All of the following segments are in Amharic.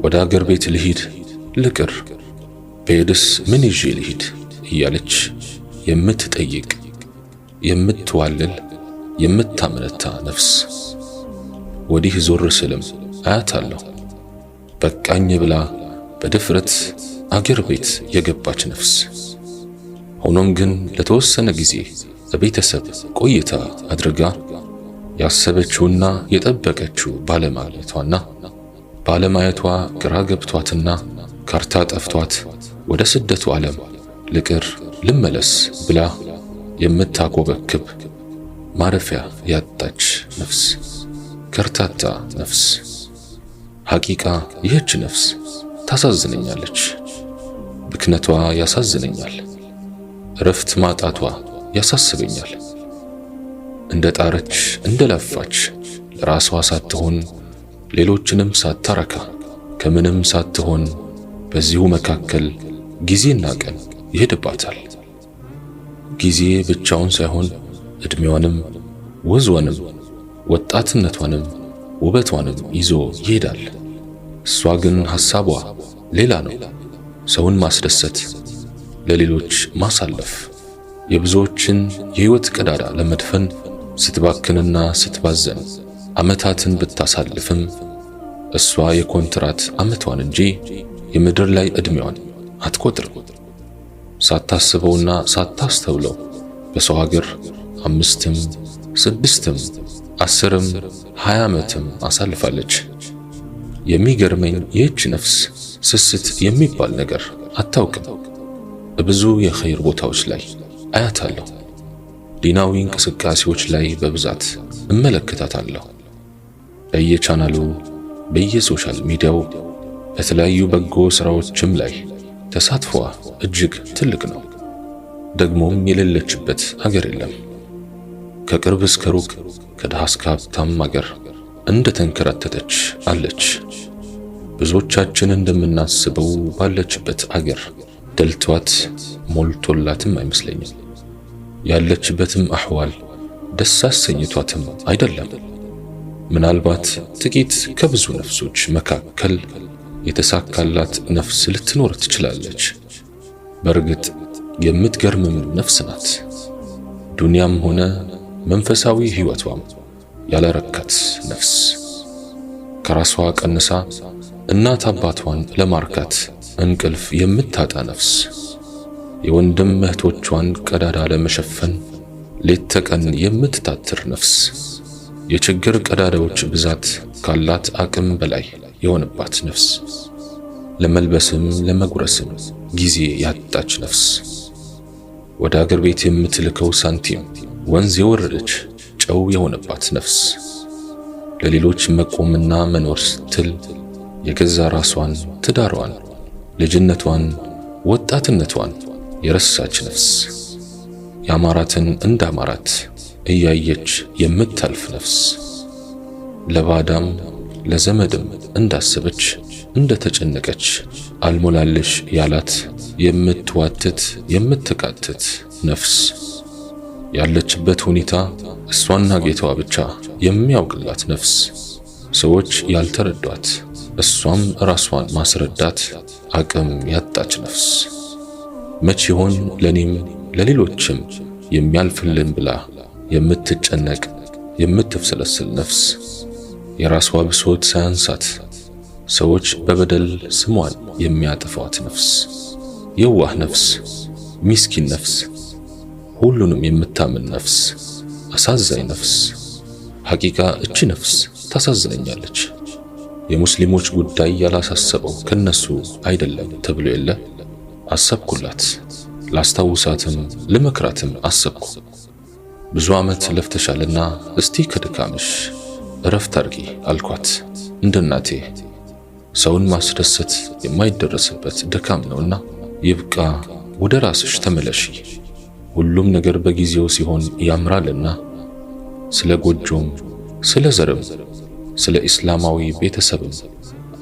ወደ አገር ቤት ልሂድ ልቅር በሄድስ ምን ይዤ ልሂድ እያለች የምትጠይቅ የምትዋልል የምታመነታ ነፍስ። ወዲህ ዞር ስልም አያታለሁ በቃኝ ብላ በድፍረት አገር ቤት የገባች ነፍስ። ሆኖም ግን ለተወሰነ ጊዜ በቤተሰብ ቆይታ አድርጋ ያሰበችውና የጠበቀችው ባለማግኘቷና ባለማየቷ ግራ ገብቷትና ካርታ ጠፍቷት ወደ ስደቱ ዓለም ልቅር ልመለስ ብላ የምታኮበክብ ማረፊያ ያጣች ነፍስ፣ ከርታታ ነፍስ። ሐቂቃ ይህች ነፍስ ታሳዝነኛለች። ብክነቷ ያሳዝነኛል። እረፍት ማጣቷ ያሳስበኛል። እንደ ጣረች እንደ ለፋች ለራሷ ሳትሆን ሌሎችንም ሳታረካ ከምንም ሳትሆን በዚሁ መካከል ጊዜና ቀን ይሄድባታል። ጊዜ ብቻውን ሳይሆን እድሜዋንም ወዝዋንም ወጣትነቷንም ውበቷንም ይዞ ይሄዳል። እሷ ግን ሐሳቧ ሌላ ነው። ሰውን ማስደሰት፣ ለሌሎች ማሳለፍ፣ የብዙዎችን የህይወት ቀዳዳ ለመድፈን ስትባክንና ስትባዘን ዓመታትን ብታሳልፍም እሷ የኮንትራት ዓመቷን እንጂ የምድር ላይ ዕድሜዋን አትቆጥርም። ሳታስበውና ሳታስተውለው በሰው ሀገር 5ም 6ም 10ም 20 ዓመትም አሳልፋለች። የሚገርመኝ ይህች ነፍስ ስስት የሚባል ነገር አታውቅም። ብዙ የኸይር ቦታዎች ላይ አያታለሁ። ዲናዊ እንቅስቃሴዎች ላይ በብዛት እመለከታታለሁ። በየቻናሉ በየሶሻል ሚዲያው በተለያዩ በጎ ስራዎችም ላይ ተሳትፏ እጅግ ትልቅ ነው። ደግሞም የሌለችበት ሀገር የለም። ከቅርብ እስከ ሩቅ ከድሃ እስከ ሀብታም ሀገር እንደተንከራተተች አለች። ብዙዎቻችን እንደምናስበው ባለችበት አገር ደልቷት ሞልቶላትም አይመስለኝም። ያለችበትም አህዋል ደስ አሰኝቷትም አይደለም። ምናልባት ጥቂት ከብዙ ነፍሶች መካከል የተሳካላት ነፍስ ልትኖር ትችላለች። በእርግጥ የምትገርምም ነፍስ ናት። ዱንያም ሆነ መንፈሳዊ ህይወቷም ያላረካት ነፍስ፣ ከራሷ ቀንሳ እናት አባቷን ለማርካት እንቅልፍ የምታጣ ነፍስ፣ የወንድም እህቶቿን ቀዳዳ ለመሸፈን ሌት ተቀን የምትታትር ነፍስ፣ የችግር ቀዳዳዎች ብዛት ካላት አቅም በላይ የሆነባት ነፍስ፣ ለመልበስም ለመጉረስም ጊዜ ያጣች ነፍስ፣ ወደ አገር ቤት የምትልከው ሳንቲም ወንዝ የወረደች ጨው የሆነባት ነፍስ፣ ለሌሎች መቆምና መኖር ስትል የገዛ ራሷን፣ ትዳሯን፣ ልጅነቷን፣ ወጣትነቷን የረሳች ነፍስ፣ ያማራትን እንዳማራት እያየች የምታልፍ ነፍስ፣ ለባዳም ለዘመድም እንዳሰበች እንደተጨነቀች አልሞላለሽ ያላት የምትዋትት የምትቃትት ነፍስ፣ ያለችበት ሁኔታ እሷና ጌታዋ ብቻ የሚያውቅላት ነፍስ፣ ሰዎች ያልተረዷት እሷም ራሷን ማስረዳት አቅም ያጣች ነፍስ፣ መቼ ይሆን ለኔም ለሌሎችም የሚያልፍልን ብላ የምትጨነቅ የምትፍሰለስል ነፍስ፣ የራሷ ብሶት ሳያንሳት ሰዎች በበደል ስሟን የሚያጠፏት ነፍስ፣ የዋህ ነፍስ፣ ሚስኪን ነፍስ፣ ሁሉንም የምታምን ነፍስ፣ አሳዛኝ ነፍስ። ሐቂቃ እቺ ነፍስ ታሳዝነኛለች። የሙስሊሞች ጉዳይ ያላሳሰበው ከነሱ አይደለም ተብሎ የለ። አሰብኩላት፣ ላስታውሳትም ልመክራትም አሰብኩ። ብዙ ዓመት ለፍተሻልና እስቲ ከድካምሽ እረፍት አርጊ አልኳት። እንደ እናቴ ሰውን ማስደሰት የማይደረስበት ድካም ነውና ይብቃ፣ ወደ ራስሽ ተመለሺ። ሁሉም ነገር በጊዜው ሲሆን ያምራልና ስለ ጎጆም ስለ ዘርም ስለ እስላማዊ ቤተሰብም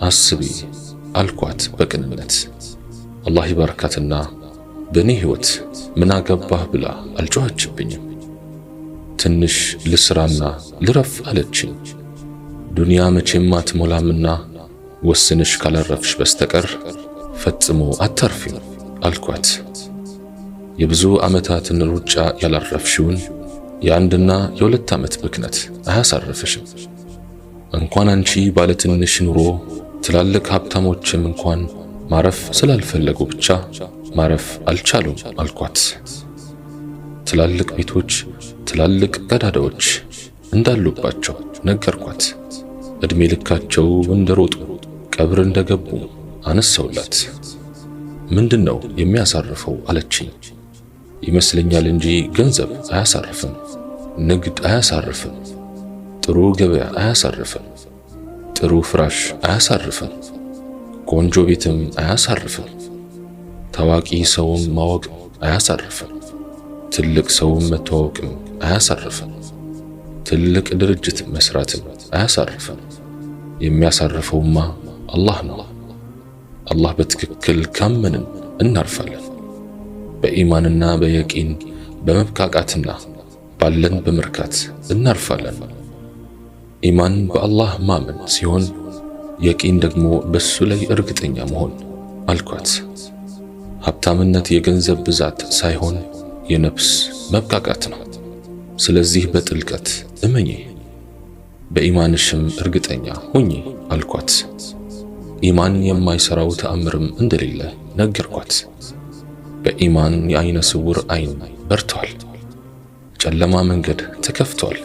አስቢ አልኳት በቅንነት። አላህ ይባርካትና በእኔ ሕይወት ምን አገባህ ብላ አልጮኸችብኝም። ትንሽ ልስራና ልረፍ አለችኝ። ዱንያ መቼም አትሞላምና ወስንሽ ካላረፍሽ በስተቀር ፈጽሞ አታርፊም አልኳት። የብዙ ዓመታትን ሩጫ ያላረፍሽውን የአንድና የሁለት ዓመት ብክነት አያሳርፍሽም። እንኳን አንቺ ባለትንሽ ኑሮ ትላልቅ ሀብታሞችም እንኳን ማረፍ ስላልፈለጉ ብቻ ማረፍ አልቻሉም አልኳት። ትላልቅ ቤቶች፣ ትላልቅ ቀዳዳዎች እንዳሉባቸው ነገርኳት። እድሜ ልካቸው እንደሮጡ ቀብር እንደገቡ አነሳውላት። ምንድነው የሚያሳርፈው አለችኝ። ይመስለኛል እንጂ ገንዘብ አያሳርፍም፣ ንግድ አያሳርፍም፣ ጥሩ ገበያ አያሳርፍም፣ ጥሩ ፍራሽ አያሳርፍም፣ ቆንጆ ቤትም አያሳርፍም፣ ታዋቂ ሰውም ማወቅ አያሳርፍም፣ ትልቅ ሰውም መተዋወቅም አያሳርፍም፣ ትልቅ ድርጅት መስራትም አያሳርፍም። የሚያሳርፈውማ አላህ ነው። አላህ በትክክል ካመንን እናርፋለን። በኢማንና በየቂን በመብቃቃትና ባለን በመርካት እናርፋለን። ኢማን በአላህ ማመን ሲሆን የቂን ደግሞ በሱ ላይ እርግጠኛ መሆን አልኳት። ሀብታምነት የገንዘብ ብዛት ሳይሆን የነፍስ መብቃቃት ነው። ስለዚህ በጥልቀት እመኚ፣ በኢማንሽም እርግጠኛ ሁኚ አልኳት። ኢማን የማይሰራው ተአምርም እንደሌለ ነገርኳት። በኢማን የአይነ ስውር አይን በርቷል። ጨለማ መንገድ ተከፍቷል።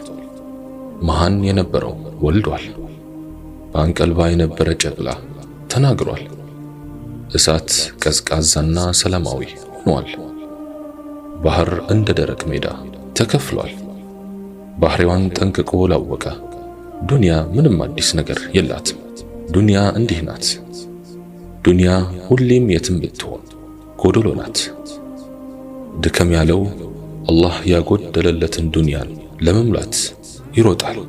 መሃን የነበረው ወልዷል። በአንቀልባ የነበረ ጨቅላ ተናግሯል። እሳት ቀዝቃዛና ሰላማዊ ሆኗል። ባህር እንደ ደረቅ ሜዳ ተከፍሏል። ባህሪዋን ጠንቅቆ ላወቀ ዱንያ ምንም አዲስ ነገር የላትም። ዱንያ እንዲህ ናት። ዱንያ ሁሌም የትም ብትሆን ጎዶሎ ናት። ድከም ያለው አላህ ያጎደለለትን ዱንያን ለመሙላት ይሮጣል።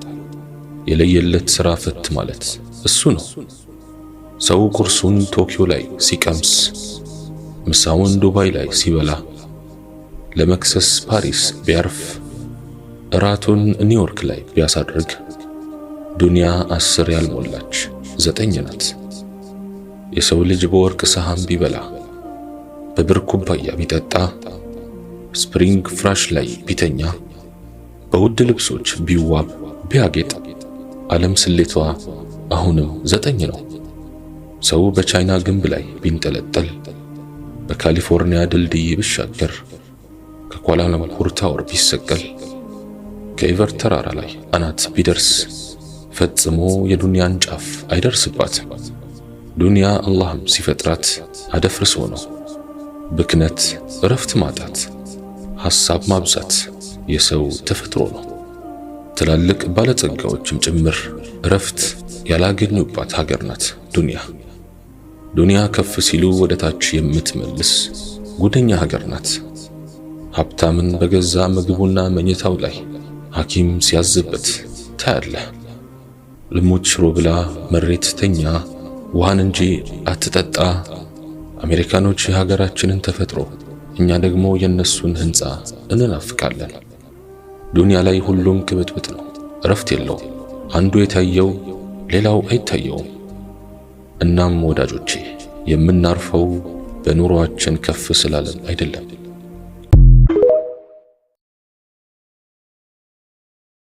የለየለት ሥራ ፈት ማለት እሱ ነው። ሰው ቁርሱን ቶኪዮ ላይ ሲቀምስ፣ ምሳውን ዱባይ ላይ ሲበላ፣ ለመክሰስ ፓሪስ ቢያርፍ፣ እራቱን ኒውዮርክ ላይ ቢያሳድርግ ዱንያ 10 ያልሞላች 9 ናት። የሰው ልጅ በወርቅ ሰሃን ቢበላ፣ በብር ኩባያ ቢጠጣ፣ ስፕሪንግ ፍራሽ ላይ ቢተኛ፣ በውድ ልብሶች ቢዋብ ቢያጌጥ፣ ዓለም ስሌቷ አሁንም 9 ነው። ሰው በቻይና ግንብ ላይ ቢንጠለጠል፣ በካሊፎርኒያ ድልድይ ቢሻገር፣ ከኳላላምፑር ታወር ቢሰቀል፣ ከኤቨር ተራራ ላይ አናት ቢደርስ ፈጽሞ የዱንያን ጫፍ አይደርስባትም። ዱንያ አላህም ሲፈጥራት አደፍርሶ ነው። ብክነት፣ እረፍት ማጣት፣ ሐሳብ ማብዛት የሰው ተፈጥሮ ነው። ትላልቅ ባለጸጋዎችም ጭምር እረፍት ያላገኙባት ሀገር ናት ዱንያ። ዱንያ ከፍ ሲሉ ወደ ታች የምትመልስ ጉደኛ ሀገር ናት። ሀብታምን በገዛ ምግቡና መኝታው ላይ ሐኪም ሲያዝበት ታያለህ። ልሙት ሽሮ ብላ መሬት ተኛ፣ ውሃን እንጂ አትጠጣ። አሜሪካኖች የሀገራችንን ተፈጥሮ፣ እኛ ደግሞ የነሱን ህንፃ እንናፍቃለን። ዱንያ ላይ ሁሉም ቅብጥብጥ ነው፣ እረፍት የለውም። አንዱ የታየው ሌላው አይታየውም። እናም ወዳጆቼ የምናርፈው በኑሮአችን ከፍ ስላለን አይደለም፣